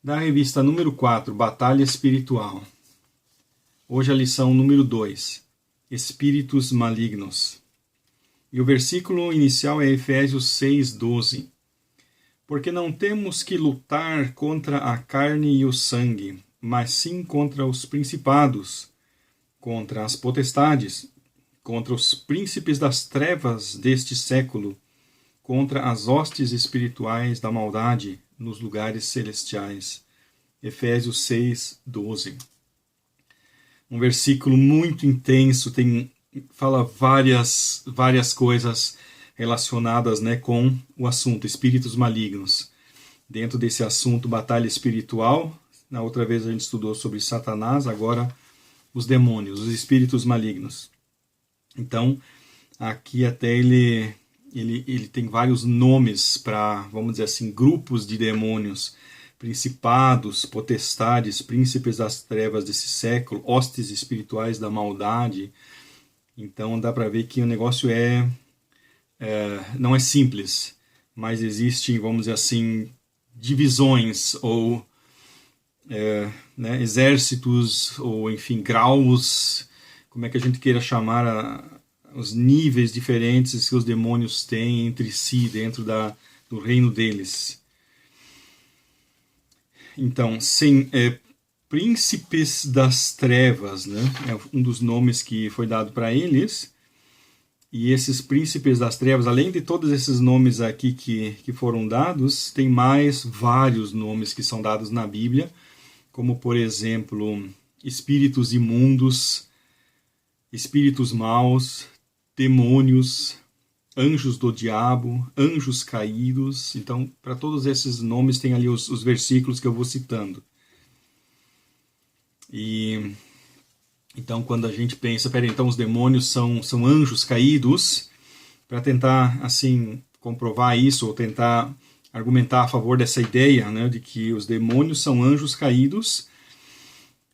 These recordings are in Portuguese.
da revista número 4, Batalha Espiritual. Hoje a lição número 2, Espíritos Malignos. E o versículo inicial é Efésios 6:12. Porque não temos que lutar contra a carne e o sangue, mas sim contra os principados, contra as potestades, contra os príncipes das trevas deste século, contra as hostes espirituais da maldade nos lugares celestiais. Efésios 6:12. Um versículo muito intenso, fala várias coisas relacionadas, com o assunto espíritos malignos. Dentro desse assunto, batalha espiritual, na outra vez a gente estudou sobre Satanás, agora os demônios, os espíritos malignos. Então, aqui até ele tem vários nomes para, vamos dizer assim, grupos de demônios, principados, potestades, príncipes das trevas desse século, hostes espirituais da maldade. Então dá para ver que o negócio não é simples, mas existem, vamos dizer assim, divisões ou exércitos, ou enfim, graus, como é que a gente queira chamar os níveis diferentes que os demônios têm entre si, dentro do reino deles. Então, príncipes das trevas, é um dos nomes que foi dado para eles. E esses príncipes das trevas, além de todos esses nomes aqui que foram dados, tem mais vários nomes que são dados na Bíblia, como, por exemplo, espíritos imundos, espíritos maus, demônios, anjos do diabo, anjos caídos. Então, para todos esses nomes tem ali os versículos que eu vou citando. E então, quando a gente pensa, então os demônios são anjos caídos, para tentar, assim, comprovar isso, ou tentar argumentar a favor dessa ideia, de que os demônios são anjos caídos,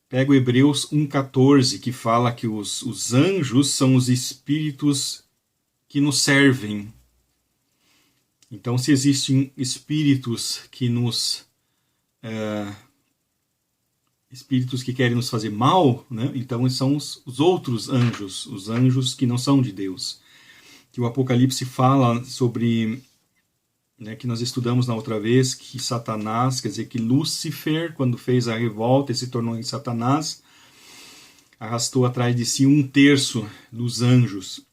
pega o Hebreus 1:14, que fala que os anjos são os espíritos que nos servem. Então, se existem espíritos que espíritos que querem nos fazer mal, então são os outros anjos, os anjos que não são de Deus. Que o Apocalipse fala sobre, que nós estudamos na outra vez, que Satanás, quer dizer que Lúcifer, quando fez a revolta e se tornou em Satanás, arrastou atrás de si 1/3 dos anjos.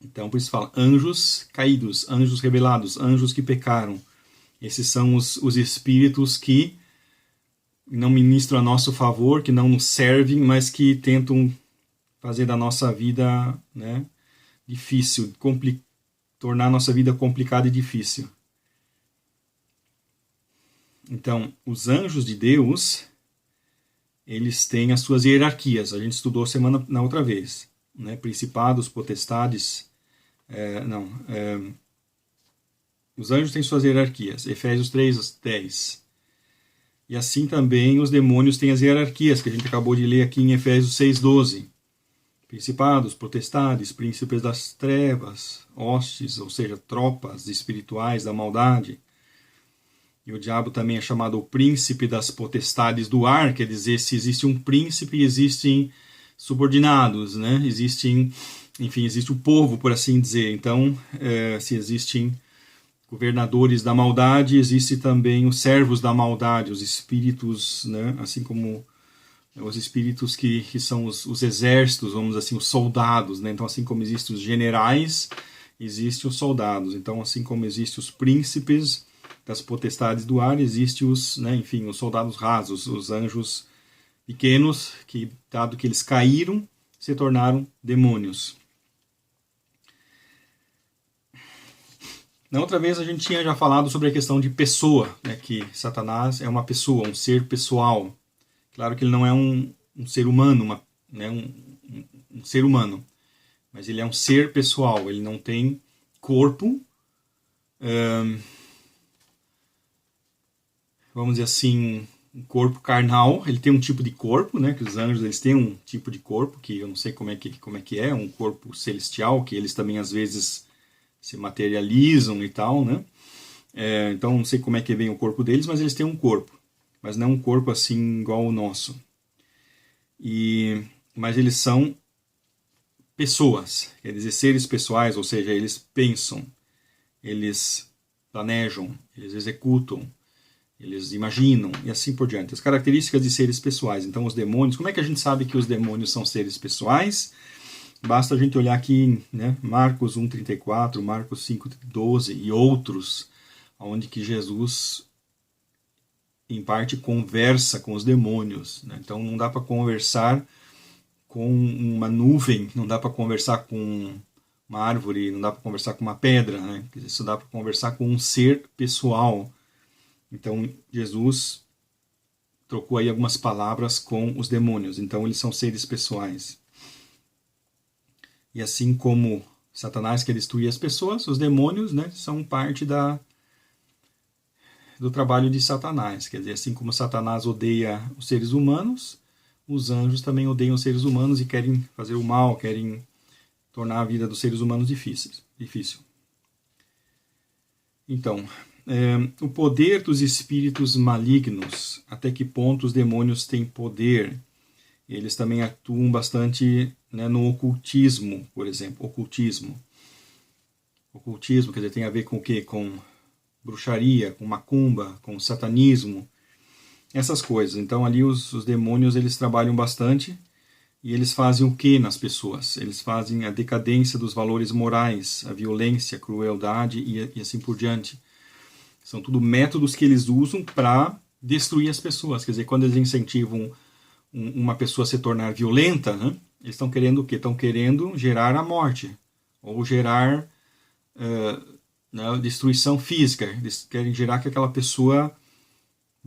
Então, por isso fala, anjos caídos, anjos rebelados, anjos que pecaram. Esses são os espíritos que não ministram a nosso favor, que não nos servem, mas que tentam fazer da nossa vida difícil, tornar a nossa vida complicada e difícil. Então, os anjos de Deus, eles têm as suas hierarquias. A gente estudou na outra vez. Principados, potestades. Os anjos têm suas hierarquias. Efésios 3:10. E assim também os demônios têm as hierarquias, que a gente acabou de ler aqui em Efésios 6:12. Principados, potestades, príncipes das trevas, hostes, ou seja, tropas espirituais da maldade. E o diabo também é chamado o príncipe das potestades do ar, quer dizer, se existe um príncipe, existem subordinados, existe o povo, por assim dizer. Então, se existem governadores da maldade, existe também os servos da maldade, os espíritos, assim como os espíritos que são os exércitos, vamos dizer assim, os soldados. Então, assim como existem os generais, existem os soldados. Então, assim como existem os príncipes das potestades do ar, existem os soldados rasos, os anjos pequenos, que, dado que eles caíram, se tornaram demônios. Na outra vez a gente tinha já falado sobre a questão de pessoa, que Satanás é uma pessoa, um ser pessoal. Claro que ele não é um ser humano, um ser humano, mas ele é um ser pessoal, ele não tem corpo, vamos dizer assim, um corpo carnal. Ele tem um tipo de corpo, que os anjos eles têm um tipo de corpo, que eu não sei como é que é, um corpo celestial, que eles também às vezes se materializam e tal, então não sei como é que vem o corpo deles, mas eles têm um corpo. mas não um corpo assim igual o nosso. Mas eles são pessoas, quer dizer, seres pessoais, ou seja, eles pensam, eles planejam, eles executam, eles imaginam e assim por diante. As características de seres pessoais. Então, os demônios, como é que a gente sabe que os demônios são seres pessoais? Basta a gente olhar aqui, né, Marcos 1,34, Marcos 5,12 e outros, onde que Jesus, em parte, conversa com os demônios. Né? Então, não dá para conversar com uma nuvem, não dá para conversar com uma árvore, não dá para conversar com uma pedra, né? Isso dá para conversar com um ser pessoal. Então, Jesus trocou aí algumas palavras com os demônios. Então, eles são seres pessoais. E assim como Satanás quer destruir as pessoas, os demônios, né, são parte do trabalho de Satanás. Quer dizer, assim como Satanás odeia os seres humanos, os anjos também odeiam os seres humanos e querem fazer o mal, querem tornar a vida dos seres humanos difícil. Então, o poder dos espíritos malignos, até que ponto os demônios têm poder? Eles também atuam bastante, né, no ocultismo, por exemplo. Ocultismo, quer dizer, tem a ver com o quê? Com bruxaria, com macumba, com satanismo, essas coisas. Então ali os demônios eles trabalham bastante e eles fazem o que nas pessoas? Eles fazem a decadência dos valores morais, a violência, a crueldade e assim por diante. São tudo métodos que eles usam para destruir as pessoas. Quer dizer, quando eles incentivam uma pessoa a se tornar violenta, né, eles estão querendo o quê? Estão querendo gerar a morte ou gerar destruição física. Eles querem gerar que aquela pessoa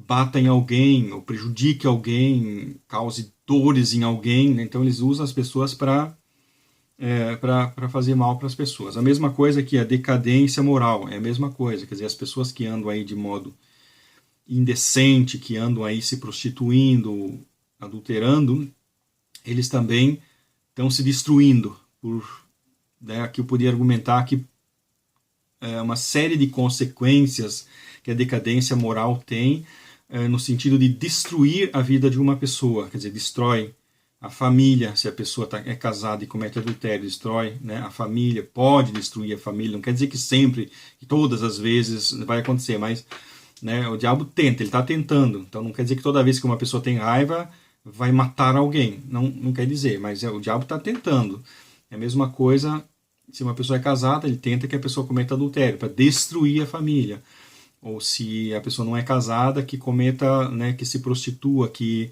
bata em alguém ou prejudique alguém, cause dores em alguém. Né? Então eles usam as pessoas para fazer mal para as pessoas. A mesma coisa que a decadência moral, é a mesma coisa. Quer dizer, as pessoas que andam aí de modo indecente, que andam aí se prostituindo, adulterando, eles também estão se destruindo. Aqui eu poderia argumentar que uma série de consequências que a decadência moral tem no sentido de destruir a vida de uma pessoa, quer dizer, destrói a família, se a pessoa é casada e comete adultério, destrói, né, a família, pode destruir a família, não quer dizer que sempre, que todas as vezes vai acontecer, mas né, o diabo tenta, ele está tentando, então não quer dizer que toda vez que uma pessoa tem raiva vai matar alguém, não quer dizer, mas o diabo está tentando. É a mesma coisa, se uma pessoa é casada, ele tenta que a pessoa cometa adultério, para destruir a família. Ou se a pessoa não é casada, que cometa, né, que se prostitua, que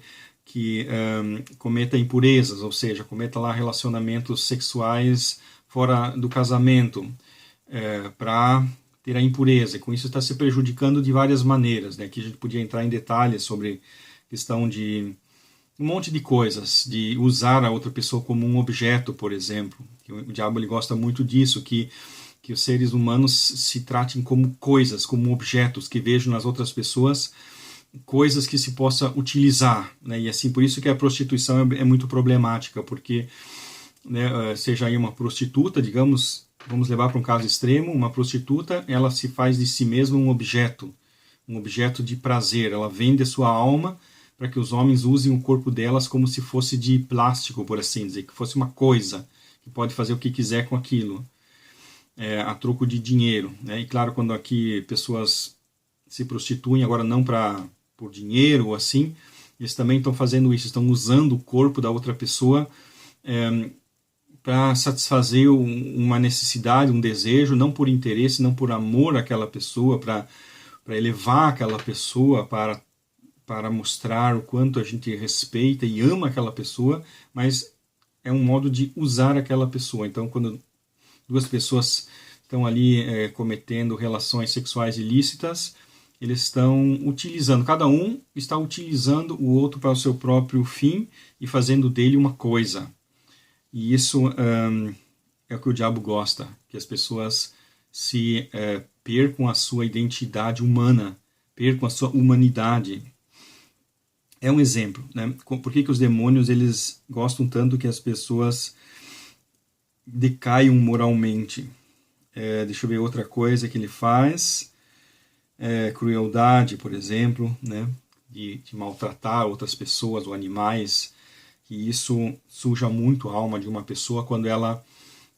cometa impurezas, ou seja, cometa lá relacionamentos sexuais fora do casamento, para ter a impureza. E com isso está se prejudicando de várias maneiras. Né? Aqui a gente podia entrar em detalhes sobre questão de um monte de coisas, de usar a outra pessoa como um objeto, por exemplo. O diabo ele gosta muito disso, que os seres humanos se tratem como coisas, como objetos, que vejam nas outras pessoas coisas que se possa utilizar. Né? E assim, por isso que a prostituição é muito problemática, porque né, seja aí uma prostituta, digamos, vamos levar para um caso extremo, uma prostituta, ela se faz de si mesma um objeto de prazer, ela vende a sua alma para que os homens usem o corpo delas como se fosse de plástico, por assim dizer, que fosse uma coisa, que pode fazer o que quiser com aquilo. A troco de dinheiro. Né? E claro, quando aqui pessoas se prostituem, agora não por dinheiro ou assim, eles também estão fazendo isso, estão usando o corpo da outra pessoa para satisfazer uma necessidade, um desejo, não por interesse, não por amor àquela pessoa, para elevar aquela pessoa, para mostrar o quanto a gente respeita e ama aquela pessoa, mas é um modo de usar aquela pessoa. Então, quando duas pessoas estão ali cometendo relações sexuais ilícitas, eles estão utilizando, cada um está utilizando o outro para o seu próprio fim e fazendo dele uma coisa. E isso é o que o diabo gosta, que as pessoas se percam a sua identidade humana, percam a sua humanidade. É um exemplo, né? Por que os demônios eles gostam tanto que as pessoas decaiam moralmente? Deixa eu ver outra coisa que ele faz. Crueldade, por exemplo, né? de maltratar outras pessoas ou animais, que isso suja muito a alma de uma pessoa quando ela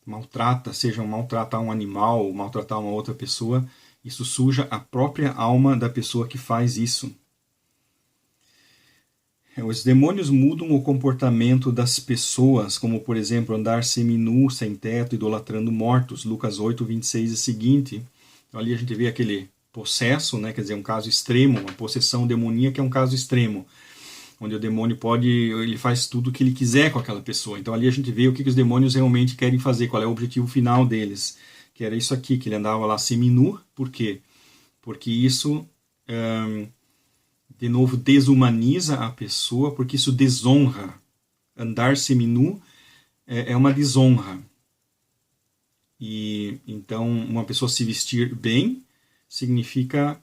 maltrata, seja maltratar um animal ou maltratar uma outra pessoa, isso suja a própria alma da pessoa que faz isso. Os demônios mudam o comportamento das pessoas, como por exemplo andar seminu, sem teto, idolatrando mortos, Lucas 8, 26 e seguinte. Então, ali a gente vê aquele possesso, né, quer dizer, um caso extremo, uma possessão demoníaca é um caso extremo, onde o demônio ele faz tudo o que ele quiser com aquela pessoa. Então ali a gente vê o que os demônios realmente querem fazer, qual é o objetivo final deles, que era isso aqui, que ele andava lá seminu. Por quê? Porque isso de novo desumaniza a pessoa, porque isso desonra. Andar seminu é uma desonra. E então uma pessoa se vestir bem significa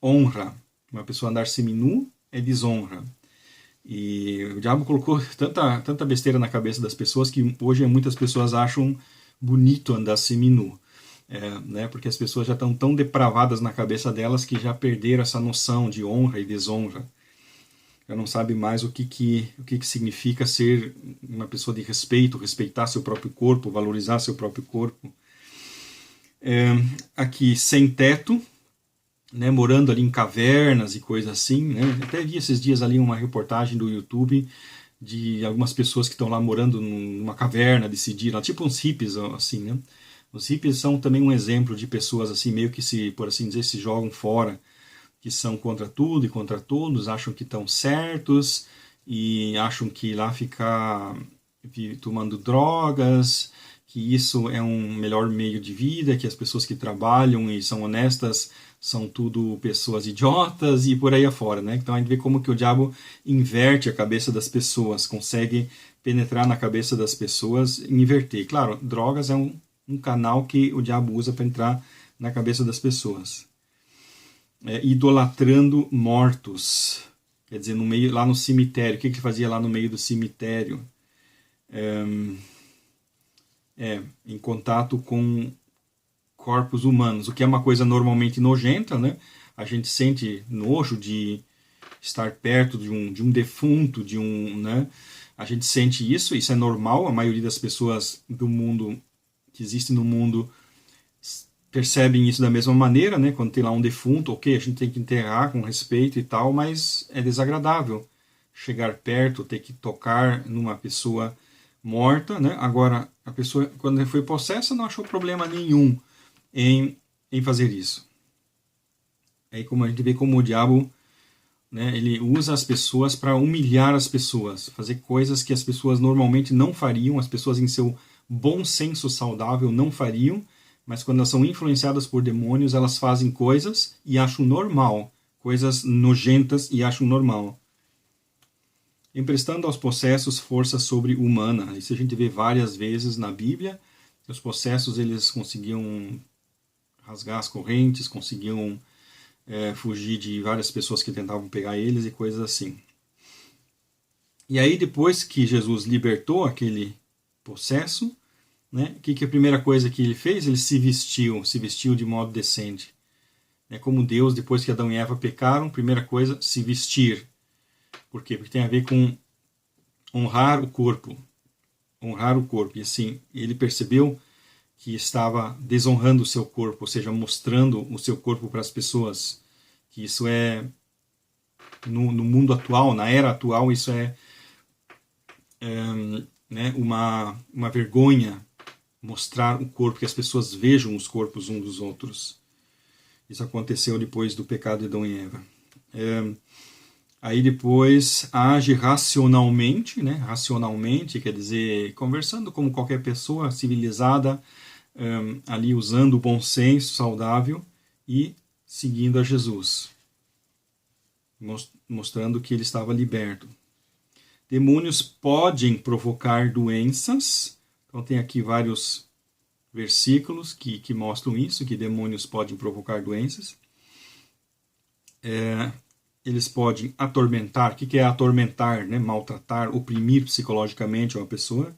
honra. Uma pessoa andar seminu é desonra. E o diabo colocou tanta besteira na cabeça das pessoas que hoje muitas pessoas acham bonito andar seminu. Né? Porque as pessoas já estão tão depravadas na cabeça delas que já perderam essa noção de honra e desonra. Já não sabe mais o que significa ser uma pessoa de respeito, respeitar seu próprio corpo, valorizar seu próprio corpo. Aqui, sem teto, né, morando ali em cavernas e coisas assim, né? Até vi esses dias ali uma reportagem do YouTube de algumas pessoas que estão lá morando numa caverna, decidiram, tipo uns hippies, assim, né? Os hippies são também um exemplo de pessoas assim, meio que por assim dizer, se jogam fora, que são contra tudo e contra todos, acham que estão certos e acham que lá ficar tomando drogas, que isso é um melhor meio de vida, que as pessoas que trabalham e são honestas são tudo pessoas idiotas e por aí afora, né? Então a gente vê como que o diabo inverte a cabeça das pessoas, consegue penetrar na cabeça das pessoas e inverter. Claro, drogas é um canal que o diabo usa para entrar na cabeça das pessoas. Idolatrando mortos, quer dizer, lá no cemitério. O que ele fazia lá no meio do cemitério? Em contato com corpos humanos, o que é uma coisa normalmente nojenta, né? A gente sente nojo de estar perto de um defunto, né? A gente sente isso é normal, a maioria das pessoas do mundo, que existem no mundo, percebem isso da mesma maneira, né? Quando tem lá um defunto, ok, a gente tem que enterrar com respeito e tal, mas é desagradável chegar perto, ter que tocar numa pessoa morta, né? Agora, a pessoa, quando foi possessa, não achou problema nenhum em fazer isso. Aí como a gente vê como o diabo, né, ele usa as pessoas para humilhar as pessoas, fazer coisas que as pessoas normalmente não fariam, as pessoas em seu bom senso saudável não fariam, mas quando elas são influenciadas por demônios, elas fazem coisas e acham normal, coisas nojentas e acham normal. Emprestando aos possessos força sobre-humana. Isso a gente vê várias vezes na Bíblia. Os possessos, eles conseguiam rasgar as correntes, conseguiam fugir de várias pessoas que tentavam pegar eles e coisas assim. E aí, depois que Jesus libertou aquele possesso, né, que a primeira coisa que ele fez? Ele se vestiu de modo decente. Como Deus, depois que Adão e Eva pecaram, primeira coisa, se vestir. Por quê? Porque tem a ver com honrar o corpo. Honrar o corpo. E assim, ele percebeu que estava desonrando o seu corpo, ou seja, mostrando o seu corpo para as pessoas. Que isso no mundo atual, na era atual, isso né, uma vergonha, mostrar o corpo, que as pessoas vejam os corpos uns dos outros. Isso aconteceu depois do pecado de Adão e Eva. Aí depois age racionalmente, né? Racionalmente, quer dizer, conversando como qualquer pessoa civilizada, ali usando o bom senso saudável e seguindo a Jesus, mostrando que ele estava liberto. Demônios podem provocar doenças. Então tem aqui vários versículos que mostram isso, que demônios podem provocar doenças. Eles podem atormentar. O que é atormentar? Né? Maltratar, oprimir psicologicamente uma pessoa,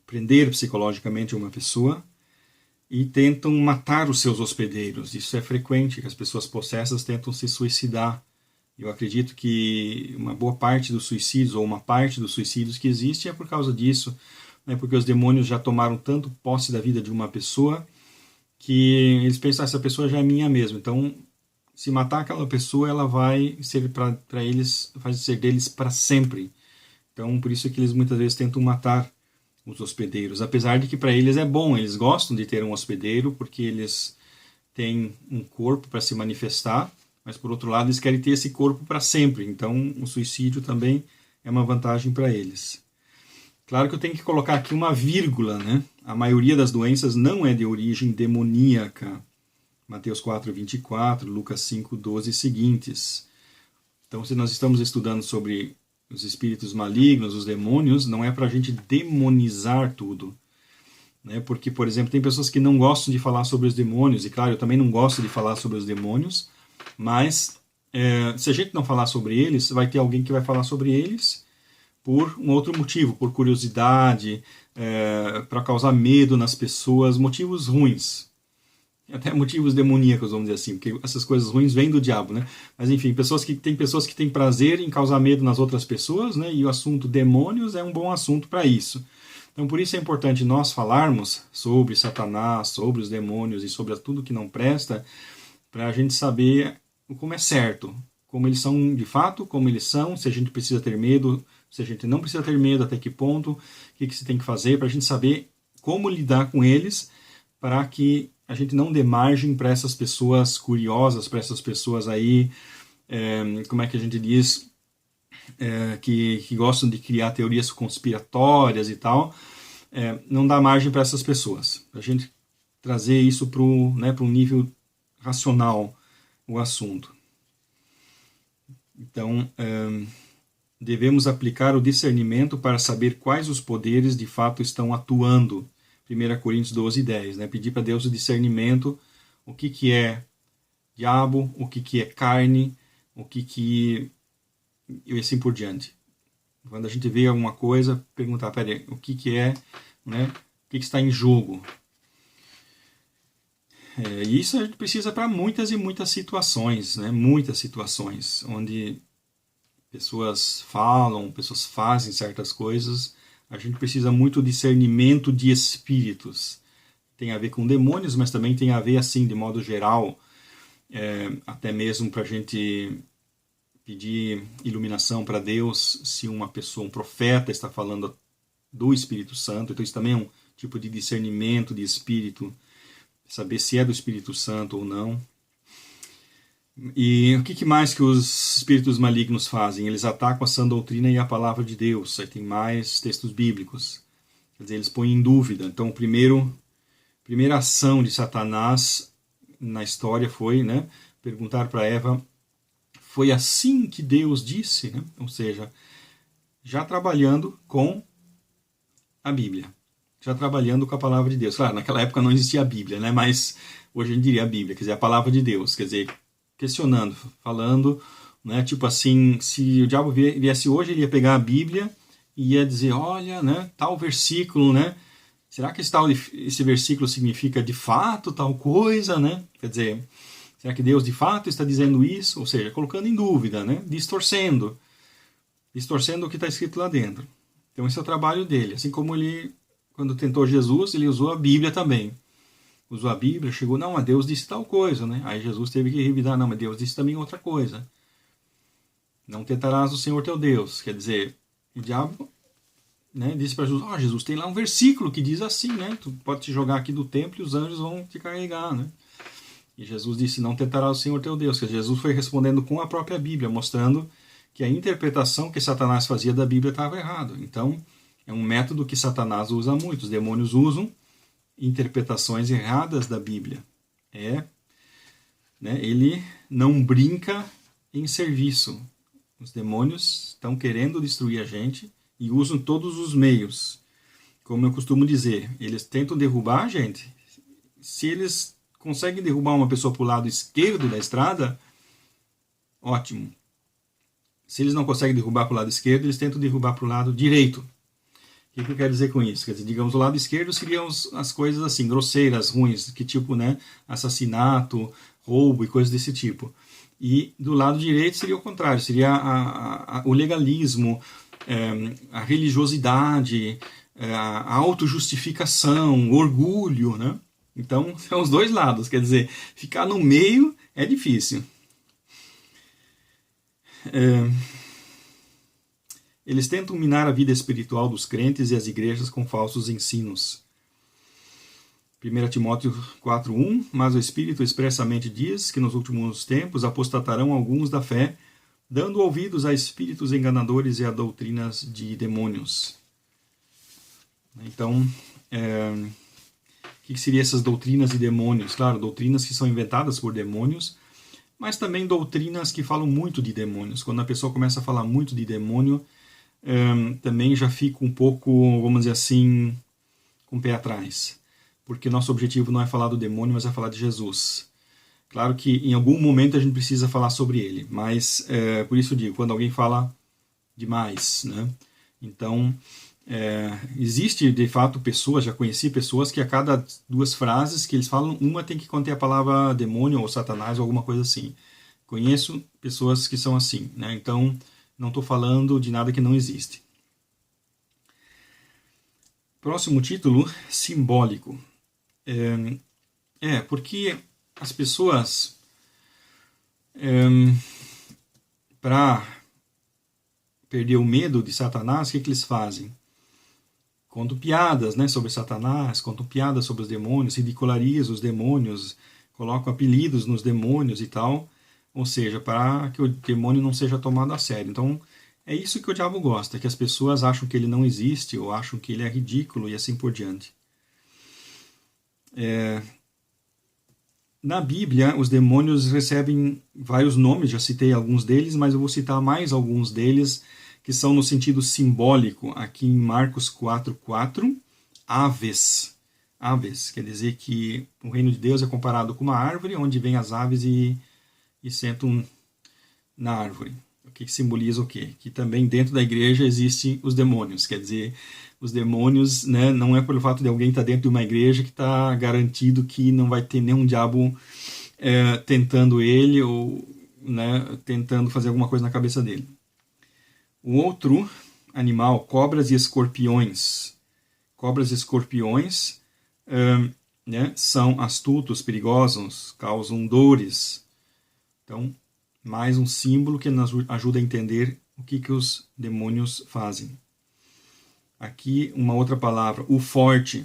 prender psicologicamente uma pessoa, e tentam matar os seus hospedeiros. Isso é frequente, que as pessoas possessas tentam se suicidar Eu acredito que uma boa parte dos suicídios, ou uma parte dos suicídios que existe, é por causa disso, né? Porque os demônios já tomaram tanto posse da vida de uma pessoa que eles pensam, essa pessoa já é minha mesmo. Então, se matar aquela pessoa, ela vai ser para eles, vai ser deles para sempre. Então, por isso é que eles muitas vezes tentam matar os hospedeiros, apesar de que para eles é bom, eles gostam de ter um hospedeiro, porque eles têm um corpo para se manifestar, mas por outro lado eles querem ter esse corpo para sempre, então o suicídio também é uma vantagem para eles. Claro que eu tenho que colocar aqui uma vírgula, né? A maioria das doenças não é de origem demoníaca. Mateus 4:24, Lucas 5:12 e seguintes. Então, se nós estamos estudando sobre os espíritos malignos, os demônios, não é para a gente demonizar tudo. Né? Porque, por exemplo, tem pessoas que não gostam de falar sobre os demônios, e claro, eu também não gosto de falar sobre os demônios, mas se a gente não falar sobre eles, vai ter alguém que vai falar sobre eles por um outro motivo, por curiosidade, para causar medo nas pessoas, motivos ruins. Até motivos demoníacos, vamos dizer assim, porque essas coisas ruins vêm do diabo, né? Mas enfim, tem pessoas que têm prazer em causar medo nas outras pessoas, né? E o assunto demônios é um bom assunto para isso. Então, por isso é importante nós falarmos sobre Satanás, sobre os demônios e sobre tudo que não presta, para a gente saber como é certo, como eles são de fato, como eles são, se a gente precisa ter medo, se a gente não precisa ter medo, até que ponto, o que se tem que fazer, para a gente saber como lidar com eles, para que a gente não dê margem para essas pessoas curiosas, para essas pessoas aí, como é que a gente diz, que gostam de criar teorias conspiratórias e tal, não dá margem para essas pessoas. A gente trazer isso para um nível racional, o assunto. Então, devemos aplicar o discernimento para saber quais os poderes de fato estão atuando. 1 Coríntios 12:10, né? Pedir para Deus o discernimento, o que é diabo, o que é carne, e assim por diante. Quando a gente vê alguma coisa, perguntar, peraí, o que é, né? O que está em jogo? E isso a gente precisa para muitas e muitas situações, né? Muitas situações, onde pessoas falam, pessoas fazem certas coisas. A gente precisa muito discernimento de espíritos. Tem a ver com demônios, mas também tem a ver, assim, de modo geral, até mesmo para a gente pedir iluminação para Deus, se uma pessoa, um profeta, está falando do Espírito Santo. Então isso também é um tipo de discernimento de espírito, saber se é do Espírito Santo ou não. E o que mais que os espíritos malignos fazem? Eles atacam a sã doutrina e a palavra de Deus. Aí tem mais textos bíblicos. Quer dizer, eles põem em dúvida. Então, a primeira ação de Satanás na história foi, né, perguntar para Eva, foi assim que Deus disse? Né? Ou seja, já trabalhando com a Bíblia. Já trabalhando com a palavra de Deus. Claro, naquela época não existia a Bíblia, né? Mas hoje a gente diria a Bíblia, quer dizer, a palavra de Deus. Quer dizer, questionando, falando, né? Tipo assim, se o diabo viesse hoje, ele ia pegar a Bíblia e ia dizer, olha, né, tal versículo, né? Será que esse versículo significa de fato tal coisa, né? Quer dizer, será que Deus de fato está dizendo isso? Ou seja, colocando em dúvida, né? Distorcendo o que está escrito lá dentro. Então esse é o trabalho dele. Assim como ele, quando tentou Jesus, ele usou a Bíblia também. Usou a Bíblia, chegou, não, mas Deus disse tal coisa, né? Aí Jesus teve que revidar, não, mas Deus disse também outra coisa. Não tentarás o Senhor teu Deus. Quer dizer, o diabo, né, disse para Jesus, Jesus, tem lá um versículo que diz assim, né? Tu pode te jogar aqui do templo e os anjos vão te carregar, né? E Jesus disse, não tentarás o Senhor teu Deus. Que Jesus foi respondendo com a própria Bíblia, mostrando que a interpretação que Satanás fazia da Bíblia estava errado. Então, é um método que Satanás usa muito. Os demônios usam interpretações erradas da Bíblia. Ele não brinca em serviço. Os demônios estão querendo destruir a gente e usam todos os meios. Como eu costumo dizer, eles tentam derrubar a gente. Se eles conseguem derrubar uma pessoa para o lado esquerdo da estrada, ótimo. Se eles não conseguem derrubar para o lado esquerdo, eles tentam derrubar para o lado direito. O que eu quero dizer com isso? Quer dizer, digamos, o lado esquerdo seriam as coisas assim, grosseiras, ruins, que tipo, né, assassinato, roubo e coisas desse tipo. E do lado direito seria o contrário, seria o legalismo, a religiosidade, a autojustificação, o orgulho, né? Então, são os dois lados, quer dizer, ficar no meio é difícil. Eles tentam minar a vida espiritual dos crentes e as igrejas com falsos ensinos. 1 Timóteo 4:1, mas o Espírito expressamente diz que nos últimos tempos apostatarão alguns da fé, dando ouvidos a espíritos enganadores e a doutrinas de demônios. Então, o que seriam essas doutrinas de demônios? Claro, doutrinas que são inventadas por demônios, mas também doutrinas que falam muito de demônios. Quando a pessoa começa a falar muito de demônio, também já fica um pouco, vamos dizer assim, com o pé atrás. Porque nosso objetivo não é falar do demônio, mas é falar de Jesus. Claro que em algum momento a gente precisa falar sobre ele, mas por isso eu digo, quando alguém fala demais, né? Então, existe de fato pessoas, já conheci pessoas que a cada 2 frases que eles falam, uma tem que conter a palavra demônio ou satanás ou alguma coisa assim. Conheço pessoas que são assim, né? Então, não estou falando de nada que não existe. Próximo título, simbólico. Porque as pessoas, para perder o medo de Satanás, o que eles fazem? Contam piadas, né, sobre Satanás, contam piadas sobre os demônios, ridicularizam os demônios, colocam apelidos nos demônios e tal, ou seja, para que o demônio não seja tomado a sério. Então, é isso que o diabo gosta, que as pessoas acham que ele não existe, ou acham que ele é ridículo e assim por diante. Na Bíblia, os demônios recebem vários nomes, já citei alguns deles, mas eu vou citar mais alguns deles que são no sentido simbólico, aqui em Marcos 4:4, aves. Aves, quer dizer que o reino de Deus é comparado com uma árvore, onde vêm as aves e sentam na árvore. O que simboliza o quê? Que também dentro da igreja existem os demônios, quer dizer, os demônios, né, não é pelo fato de alguém estar dentro de uma igreja que está garantido que não vai ter nenhum diabo tentando ele ou, né, tentando fazer alguma coisa na cabeça dele. O outro animal, cobras e escorpiões. Cobras e escorpiões né, são astutos, perigosos, causam dores. Então, mais um símbolo que nos ajuda a entender o que os demônios fazem. Aqui uma outra palavra, o forte.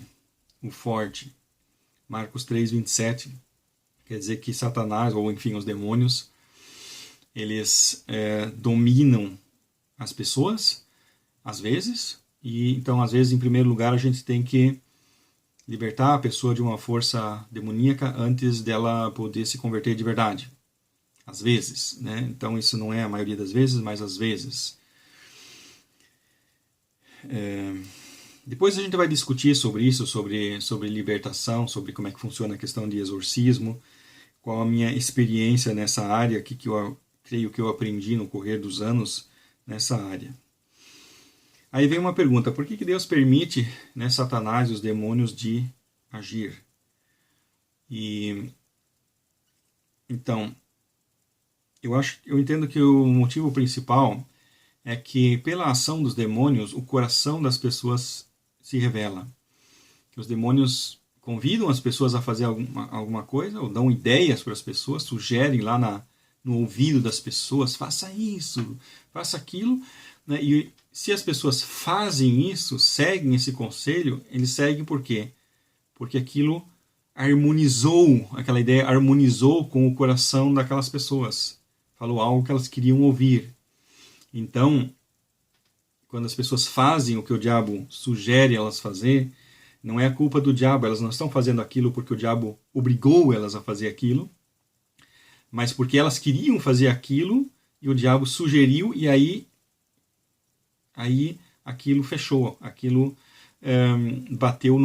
Marcos 3:27, quer dizer que Satanás, ou enfim, os demônios, eles dominam as pessoas, às vezes, e então, às vezes, em primeiro lugar, a gente tem que libertar a pessoa de uma força demoníaca antes dela poder se converter de verdade. Às vezes, né? Então, isso não é a maioria das vezes, mas às vezes. Depois a gente vai discutir sobre isso, sobre libertação, sobre como é que funciona a questão de exorcismo, qual a minha experiência nessa área, que eu creio que eu aprendi no correr dos anos nessa área. Aí vem uma pergunta, por que Deus permite, né, Satanás e os demônios de agir? Então, eu entendo que o motivo principal é que pela ação dos demônios, o coração das pessoas se revela. Que os demônios convidam as pessoas a fazer alguma coisa, ou dão ideias para as pessoas, sugerem lá no ouvido das pessoas, faça isso, faça aquilo, né? E se as pessoas fazem isso, seguem esse conselho, eles seguem por quê? Porque aquilo aquela ideia harmonizou com o coração daquelas pessoas. Falou algo que elas queriam ouvir. Então, quando as pessoas fazem o que o diabo sugere elas fazer, não é a culpa do diabo, elas não estão fazendo aquilo porque o diabo obrigou elas a fazer aquilo, mas porque elas queriam fazer aquilo e o diabo sugeriu e aí aquilo fechou, aquilo bateu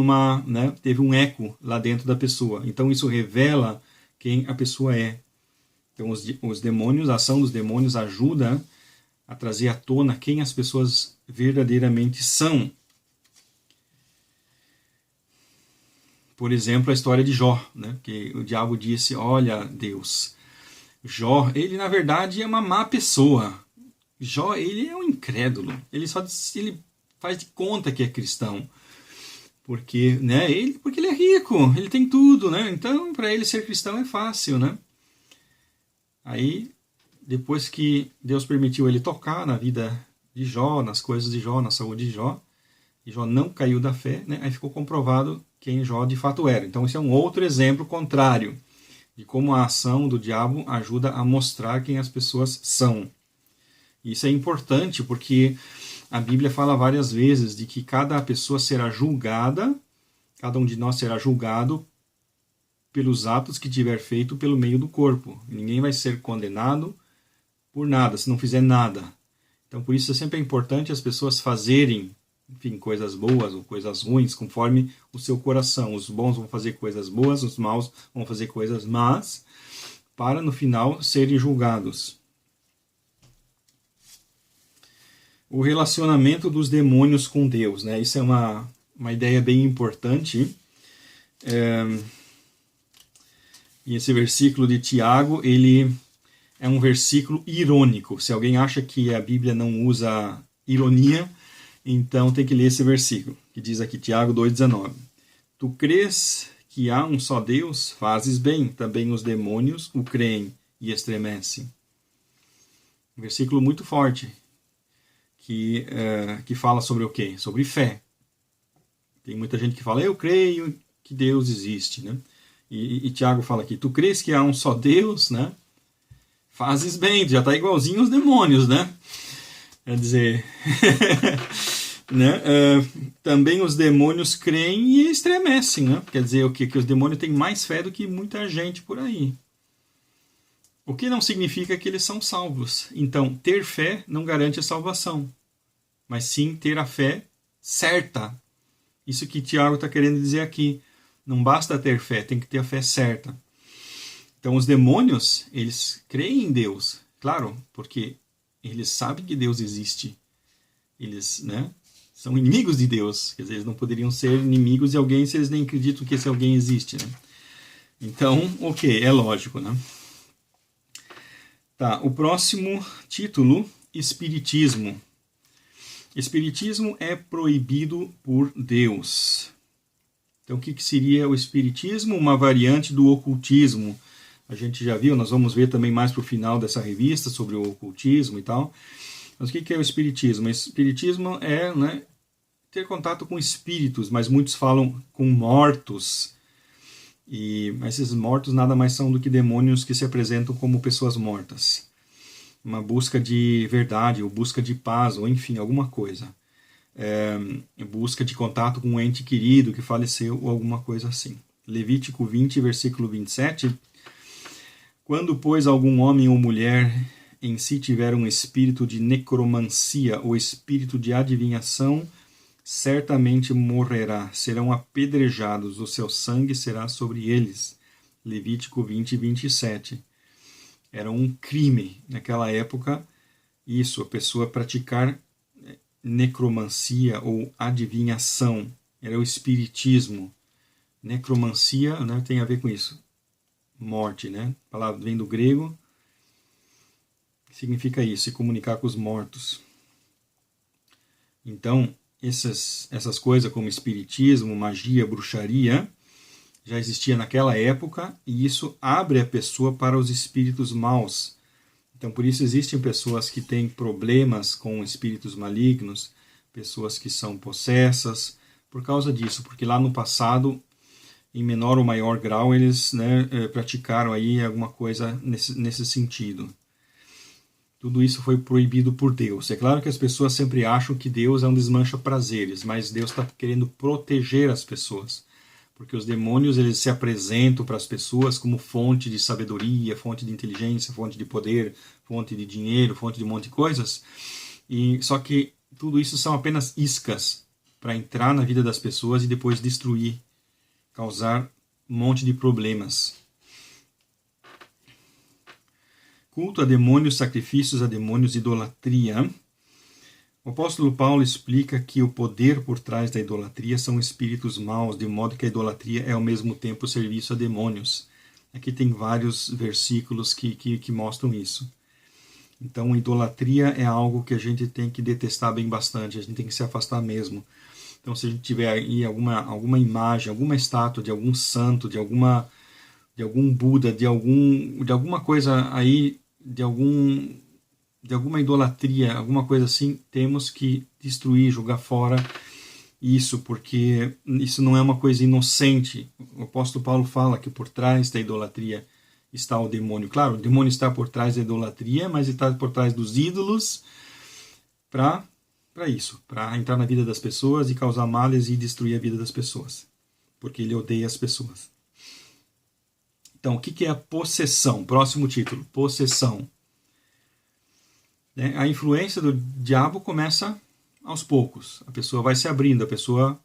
né, teve um eco lá dentro da pessoa. Então isso revela quem a pessoa é. Então os demônios, a ação dos demônios ajuda a trazer à tona quem as pessoas verdadeiramente são. Por exemplo, a história de Jó, né? Que o diabo disse, olha, Deus, Jó, ele na verdade é uma má pessoa. Jó, ele é um incrédulo. Ele faz de conta que é cristão. Porque, né, porque ele é rico, ele tem tudo, né? Então, para ele ser cristão é fácil, né? Aí, depois que Deus permitiu ele tocar na vida de Jó, nas coisas de Jó, na saúde de Jó, e Jó não caiu da fé, né? Aí ficou comprovado quem Jó de fato era. Então, esse é um outro exemplo contrário de como a ação do diabo ajuda a mostrar quem as pessoas são. Isso é importante porque a Bíblia fala várias vezes de que cada pessoa será julgada, cada um de nós será julgado pelos atos que tiver feito pelo meio do corpo. Ninguém vai ser condenado por nada, se não fizer nada. Então, por isso, sempre é importante as pessoas fazerem, enfim, coisas boas ou coisas ruins, conforme o seu coração. Os bons vão fazer coisas boas, os maus vão fazer coisas más, para, no final, serem julgados. O relacionamento dos demônios com Deus, né? Isso é uma ideia bem importante. E esse versículo de Tiago, ele é um versículo irônico. Se alguém acha que a Bíblia não usa ironia, então tem que ler esse versículo, que diz aqui, Tiago 2,19. Tu crês que há um só Deus? Fazes bem, também os demônios o creem e estremecem. Um versículo muito forte, que fala sobre o quê? Sobre fé. Tem muita gente que fala, eu creio que Deus existe, né? E Tiago fala aqui, tu crês que há um só Deus, né? Fazes bem, já está igualzinho aos demônios, né? Quer dizer, né? Também os demônios creem e estremecem, né? Quer dizer, o quê? Que os demônios têm mais fé do que muita gente por aí. O que não significa que eles são salvos. Então, ter fé não garante a salvação, mas sim ter a fé certa. Isso que Tiago está querendo dizer aqui. Não basta ter fé, tem que ter a fé certa. Então, os demônios, eles creem em Deus, claro, porque eles sabem que Deus existe. Eles, né, são inimigos de Deus. Quer dizer, eles não poderiam ser inimigos de alguém se eles nem acreditam que esse alguém existe, né? Então, ok, é lógico, né? Tá, o próximo título, Espiritismo. Espiritismo é proibido por Deus. Então, o que seria o Espiritismo? Uma variante do ocultismo. A gente já viu, nós vamos ver também mais para o final dessa revista sobre o ocultismo e tal. Mas o que é o Espiritismo? O Espiritismo é, né, ter contato com espíritos, mas muitos falam com mortos. Mas esses mortos nada mais são do que demônios que se apresentam como pessoas mortas. Uma busca de verdade, ou busca de paz, ou enfim, alguma coisa. Busca de contato com um ente querido que faleceu, ou alguma coisa assim. Levítico 20, versículo 27. Quando, pois, algum homem ou mulher em si tiver um espírito de necromancia ou espírito de adivinhação, certamente morrerá, serão apedrejados, o seu sangue será sobre eles. Levítico 20, 27. Era um crime naquela época, isso, a pessoa praticar necromancia ou adivinhação. Era o espiritismo. Necromancia, né, tem a ver com isso. Morte, né? A palavra vem do grego, significa isso, se comunicar com os mortos. Então, essas coisas como espiritismo, magia, bruxaria, já existia naquela época, e isso abre a pessoa para os espíritos maus. Então, por isso existem pessoas que têm problemas com espíritos malignos, pessoas que são possessas, por causa disso, porque lá no passado, em menor ou maior grau, eles, né, praticaram aí alguma coisa nesse sentido. Tudo isso foi proibido por Deus. É claro que as pessoas sempre acham que Deus é um desmancha-prazeres, mas Deus está querendo proteger as pessoas. Porque os demônios, eles se apresentam para as pessoas como fonte de sabedoria, fonte de inteligência, fonte de poder, fonte de dinheiro, fonte de um monte de coisas. Só que tudo isso são apenas iscas para entrar na vida das pessoas e depois destruir, causar um monte de problemas. Culto a demônios, sacrifícios a demônios, idolatria. O apóstolo Paulo explica que o poder por trás da idolatria são espíritos maus, de modo que a idolatria é ao mesmo tempo serviço a demônios. Aqui tem vários versículos que mostram isso. Então, idolatria é algo que a gente tem que detestar bem bastante, a gente tem que se afastar mesmo. Então, se a gente tiver aí alguma imagem, alguma estátua de algum santo, de algum Buda, de alguma coisa aí, de alguma idolatria, alguma coisa assim, temos que destruir, jogar fora isso, porque isso não é uma coisa inocente. O apóstolo Paulo fala que por trás da idolatria está o demônio. Claro, o demônio está por trás da idolatria, mas está por trás dos ídolos para isso, para entrar na vida das pessoas e causar males e destruir a vida das pessoas, porque ele odeia as pessoas. Então, o que é a possessão? Próximo título, possessão. A influência do diabo começa aos poucos. A pessoa vai se abrindo, a pessoa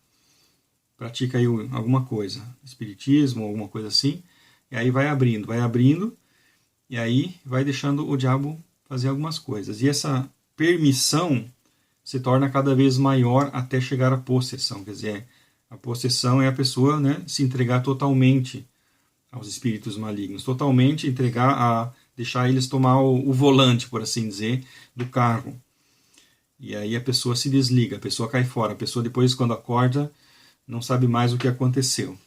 pratica aí alguma coisa, espiritismo, alguma coisa assim, e aí vai abrindo, e aí vai deixando o diabo fazer algumas coisas. E essa permissão se torna cada vez maior até chegar à possessão. Quer dizer, a possessão é a pessoa, né, se entregar totalmente aos espíritos malignos, totalmente deixar eles tomar o volante, por assim dizer, do carro. E aí a pessoa se desliga, a pessoa cai fora, a pessoa depois, quando acorda, não sabe mais o que aconteceu.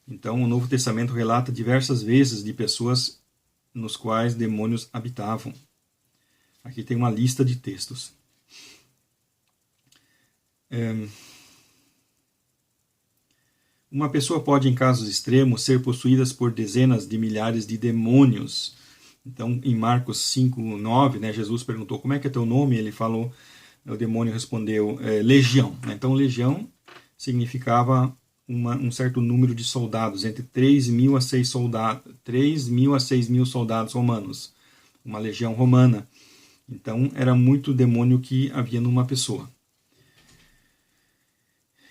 Então o Novo Testamento relata diversas vezes de pessoas nos quais demônios habitavam. Aqui tem uma lista de textos. Uma pessoa pode, em casos extremos, ser possuída por dezenas de milhares de demônios. Então, em Marcos 5:9, né, Jesus perguntou, como é que é teu nome? Ele falou, o demônio respondeu, legião. Então, legião significava um certo número de soldados, entre 3.000 a 6.000 soldados romanos. Uma legião romana. Então, era muito demônio que havia numa pessoa.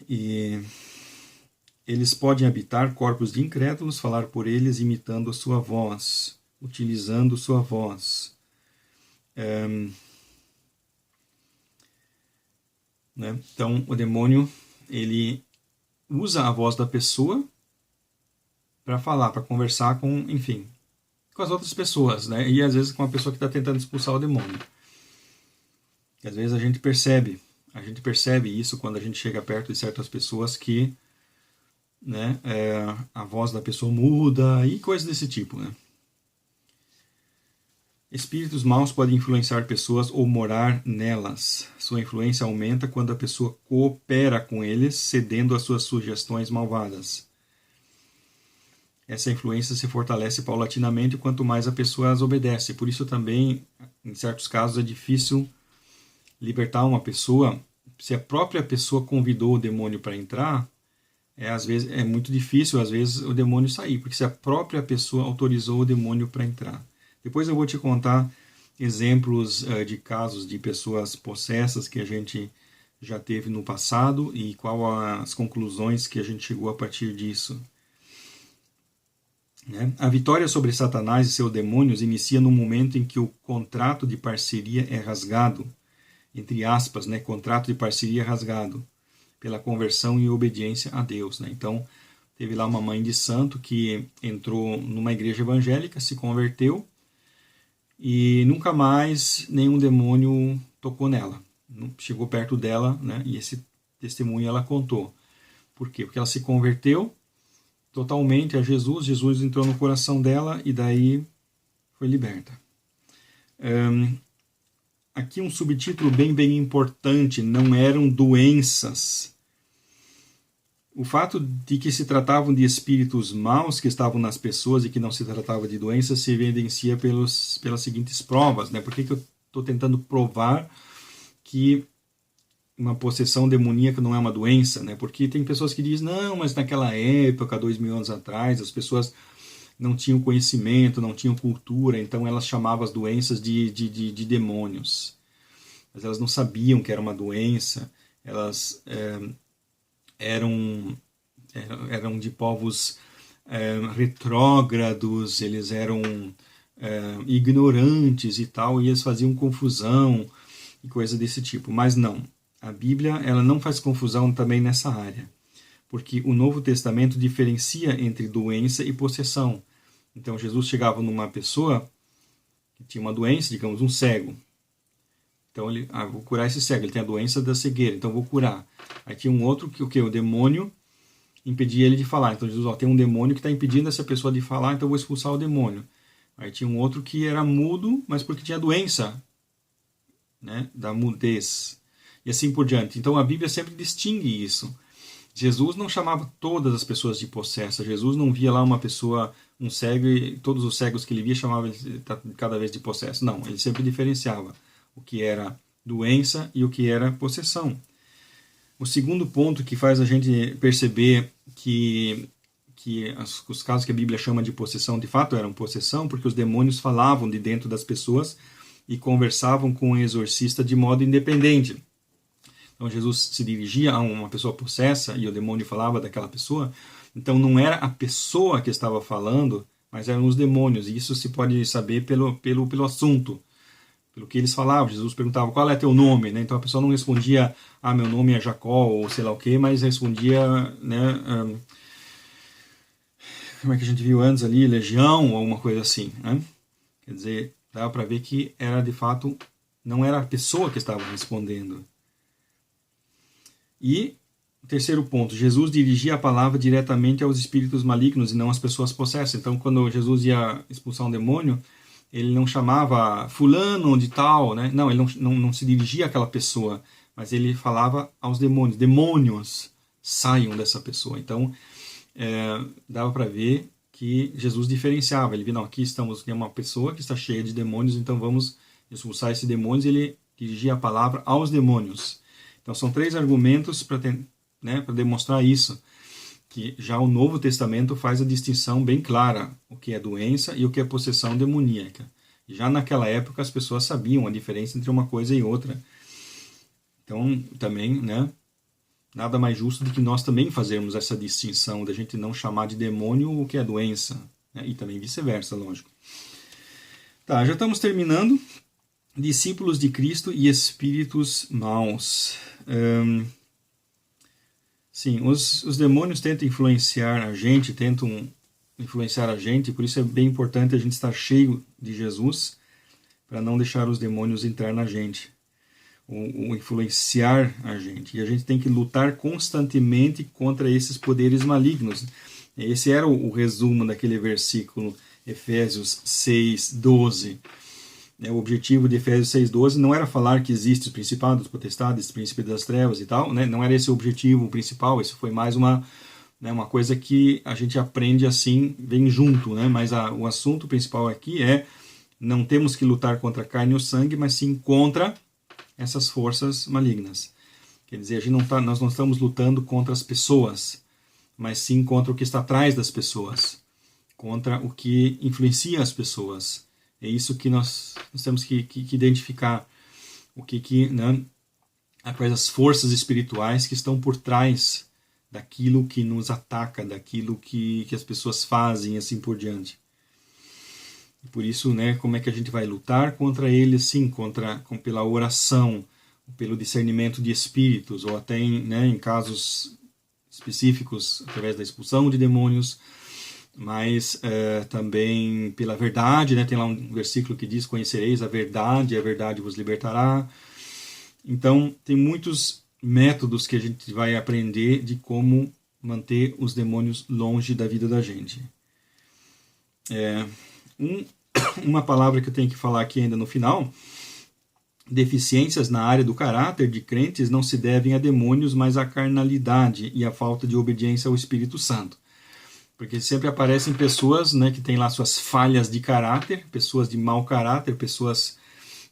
E eles podem habitar corpos de incrédulos, falar por eles imitando a sua voz, utilizando sua voz. Né? Então, o demônio, ele usa a voz da pessoa para falar, para conversar com as outras pessoas, né? E às vezes com a pessoa que está tentando expulsar o demônio. E às vezes a gente percebe isso quando a gente chega perto de certas pessoas que, né, a voz da pessoa muda e coisas desse tipo, né? Espíritos maus podem influenciar pessoas ou morar nelas. Sua influência aumenta quando a pessoa coopera com eles, cedendo às suas sugestões malvadas. Essa influência se fortalece paulatinamente quanto mais a pessoa as obedece. Por isso também, em certos casos, é difícil libertar uma pessoa. Se a própria pessoa convidou o demônio para entrar, às vezes é muito difícil, às vezes, o demônio sair, porque se a própria pessoa autorizou o demônio para entrar. Depois eu vou te contar exemplos de casos de pessoas possessas que a gente já teve no passado e quais as conclusões que a gente chegou a partir disso. Né? A vitória sobre Satanás e seus demônios inicia no momento em que o contrato de parceria é rasgado, entre aspas, né? Contrato de parceria rasgado, pela conversão e obediência a Deus. Né? Então, teve lá uma mãe de santo que entrou numa igreja evangélica, se converteu, e nunca mais nenhum demônio tocou nela. Chegou perto dela, né? E esse testemunho ela contou. Por quê? Porque ela se converteu totalmente a Jesus, Jesus entrou no coração dela e daí foi liberta. Aqui um subtítulo bem importante, não eram doenças. O fato de que se tratavam de espíritos maus que estavam nas pessoas e que não se tratava de doenças se evidencia pelas seguintes provas. Né? Por que eu estou tentando provar que uma possessão demoníaca não é uma doença? Né? Porque tem pessoas que dizem, não, mas naquela época, 2000 anos atrás, as pessoas não tinham conhecimento, não tinham cultura, então elas chamavam as doenças de demônios. Mas elas não sabiam que era uma doença, elas eram de povos retrógrados, eles eram ignorantes e tal, e eles faziam confusão e coisa desse tipo. Mas não, a Bíblia ela não faz confusão também nessa área. porque o Novo Testamento diferencia entre doença e possessão. Então Jesus chegava numa pessoa que tinha uma doença, digamos, um cego. Então ele, vou curar esse cego, ele tem a doença da cegueira, então vou curar. Aí tinha um outro que o demônio impedia ele de falar. Então Jesus, tem um demônio que está impedindo essa pessoa de falar, então eu vou expulsar o demônio. Aí tinha um outro que era mudo, mas porque tinha doença, né, da mudez. E assim por diante. Então a Bíblia sempre distingue isso. Jesus não chamava todas as pessoas de possessa. Jesus não via lá uma pessoa, um cego, e todos os cegos que ele via chamava ele cada vez de possesso. Não, ele sempre diferenciava o que era doença e o que era possessão. O segundo ponto que faz a gente perceber que os casos que a Bíblia chama de possessão, de fato eram possessão, porque os demônios falavam de dentro das pessoas e conversavam com o exorcista de modo independente. Então Jesus se dirigia a uma pessoa possessa e o demônio falava daquela pessoa. Então não era a pessoa que estava falando, mas eram os demônios. E isso se pode saber pelo assunto, pelo que eles falavam. Jesus perguntava, qual é teu nome? Né? Então a pessoa não respondia, meu nome é Jacó, ou sei lá o quê, mas respondia, né, como é que a gente viu antes ali, legião, ou alguma coisa assim. Né? Quer dizer, dava para ver que era de fato, não era a pessoa que estava respondendo. E o terceiro ponto, Jesus dirigia a palavra diretamente aos espíritos malignos e não às pessoas possessas. Então, quando Jesus ia expulsar um demônio, ele não chamava fulano de tal, né? Não, ele não se dirigia àquela pessoa, mas ele falava aos demônios. Demônios, saiam dessa pessoa. Então, dava para ver que Jesus diferenciava. Ele via, não, aqui tem uma pessoa que está cheia de demônios, então vamos expulsar esses demônios. Ele dirigia a palavra aos demônios. Então são 3 argumentos para demonstrar isso, que já o Novo Testamento faz a distinção bem clara, o que é doença e o que é possessão demoníaca. Já naquela época as pessoas sabiam a diferença entre uma coisa e outra. Então também, né, nada mais justo do que nós também fazermos essa distinção, da gente não chamar de demônio o que é doença, né, e também vice-versa, lógico. Tá, já estamos terminando. Discípulos de Cristo e espíritos maus. Sim, os demônios tentam influenciar a gente, por isso é bem importante a gente estar cheio de Jesus, para não deixar os demônios entrar na gente, ou influenciar a gente. E a gente tem que lutar constantemente contra esses poderes malignos. Esse era o resumo daquele versículo, Efésios 6:12. O objetivo de Efésios 6:12 não era falar que existem os principados, potestades, príncipes das trevas e tal, né? Não era esse o objetivo principal, isso foi mais uma coisa que a gente aprende assim, vem junto, né? Mas o assunto principal aqui é, não temos que lutar contra a carne e o sangue, mas sim contra essas forças malignas. Quer dizer, nós não estamos lutando contra as pessoas, mas sim contra o que está atrás das pessoas, contra o que influencia as pessoas. É isso que nós temos que identificar, quais as forças espirituais que estão por trás daquilo que nos ataca, daquilo que as pessoas fazem e assim por diante. E por isso, né, como é que a gente vai lutar contra eles? Sim, pela oração, pelo discernimento de espíritos, ou até em casos específicos, através da expulsão de demônios, mas também pela verdade, né? Tem lá um versículo que diz, conhecereis a verdade vos libertará. Então, tem muitos métodos que a gente vai aprender de como manter os demônios longe da vida da gente. Uma palavra que eu tenho que falar aqui ainda no final, deficiências na área do caráter de crentes não se devem a demônios, mas à carnalidade e à falta de obediência ao Espírito Santo. Porque sempre aparecem pessoas, né, que têm lá suas falhas de caráter, pessoas de mau caráter, pessoas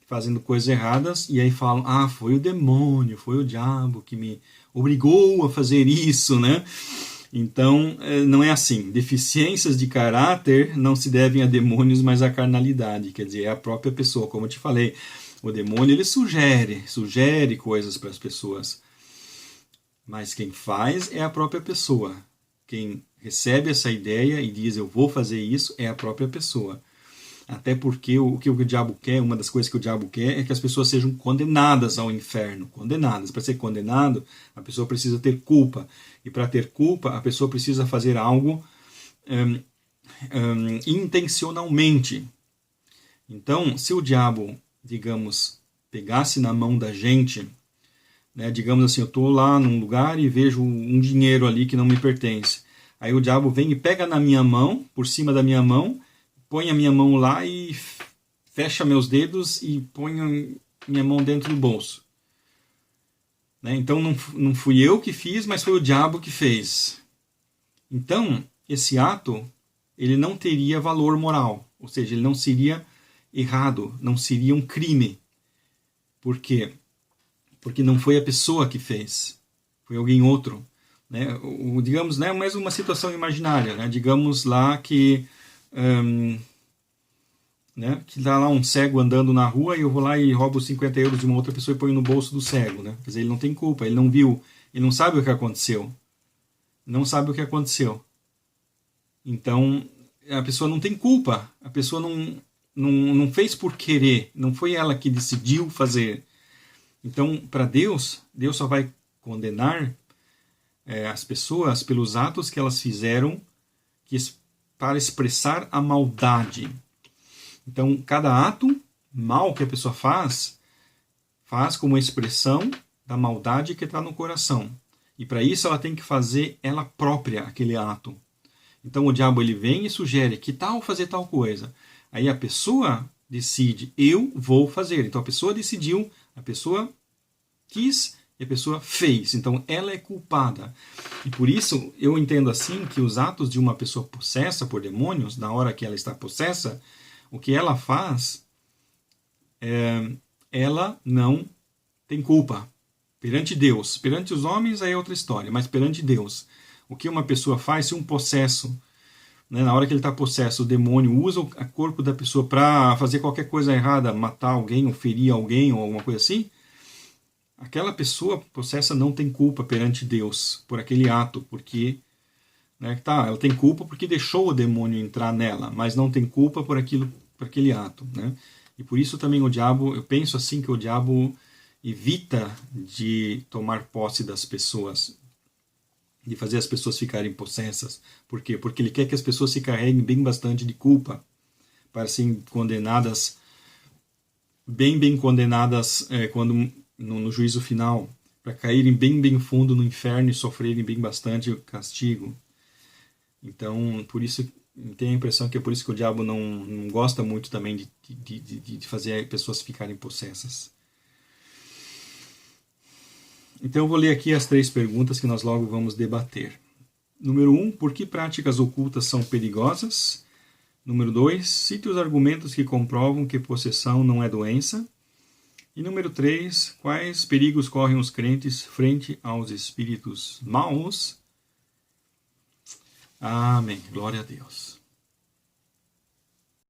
fazendo coisas erradas, e aí falam, foi o demônio, foi o diabo que me obrigou a fazer isso, né? Então, não é assim. Deficiências de caráter não se devem a demônios, mas à carnalidade, quer dizer, é a própria pessoa, como eu te falei. O demônio, ele sugere coisas para as pessoas, mas quem faz é a própria pessoa. Quem recebe essa ideia e diz, eu vou fazer isso, é a própria pessoa. Até porque o que o diabo quer, uma das coisas que o diabo quer é que as pessoas sejam condenadas ao inferno. Condenadas. Para ser condenado, a pessoa precisa ter culpa. E para ter culpa, a pessoa precisa fazer algo intencionalmente. Então, se o diabo, digamos, pegasse na mão da gente, né, digamos assim, eu estou lá num lugar e vejo um dinheiro ali que não me pertence. Aí o diabo vem e pega na minha mão, por cima da minha mão, põe a minha mão lá e fecha meus dedos e põe minha mão dentro do bolso. Né? Então não fui eu que fiz, mas foi o diabo que fez. Então, esse ato, ele não teria valor moral. Ou seja, ele não seria errado, não seria um crime. Por quê? Porque não foi a pessoa que fez, foi alguém outro. Né? Digamos, né, mais uma situação imaginária. Né? Digamos lá que que dá lá um cego andando na rua e eu vou lá e roubo 50 euros de uma outra pessoa e ponho no bolso do cego. Né? Quer dizer, ele não tem culpa, ele não viu, ele não sabe o que aconteceu. Não sabe o que aconteceu. Então, a pessoa não tem culpa, a pessoa não fez por querer, não foi ela que decidiu fazer. Então, para Deus só vai condenar as pessoas pelos atos que elas fizeram para expressar a maldade. Então, cada ato mal que a pessoa faz como expressão da maldade que está no coração. E para isso ela tem que fazer ela própria aquele ato. Então o diabo ele vem e sugere que tal fazer tal coisa. Aí a pessoa decide, eu vou fazer. Então a pessoa decidiu, a pessoa quis e a pessoa fez. Então ela é culpada. E por isso eu entendo assim que os atos de uma pessoa possessa por demônios, na hora que ela está possessa, o que ela faz, ela não tem culpa perante Deus. Perante os homens aí é outra história, mas perante Deus. O que uma pessoa faz, se um possesso, né, na hora que ele está possesso, o demônio usa o corpo da pessoa para fazer qualquer coisa errada, matar alguém, ou ferir alguém, ou alguma coisa assim, aquela pessoa possessa não tem culpa perante Deus por aquele ato, porque ela tem culpa porque deixou o demônio entrar nela, mas não tem culpa por aquele ato. Né? E por isso também o diabo, eu penso assim que o diabo evita de tomar posse das pessoas, de fazer as pessoas ficarem possessas. Por quê? Porque ele quer que as pessoas se carreguem bem bastante de culpa para serem condenadas, bem condenadas quando no juízo final, para caírem bem fundo no inferno e sofrerem bem bastante castigo. Então, por isso, tenho a impressão que é por isso que o diabo não gosta muito também de fazer pessoas ficarem possessas. Então eu vou ler aqui as 3 perguntas que nós logo vamos debater. Número 1, por que práticas ocultas são perigosas? Número 2, cite os argumentos que comprovam que possessão não é doença. E número 3, quais perigos correm os crentes frente aos espíritos maus? Amém. Glória a Deus.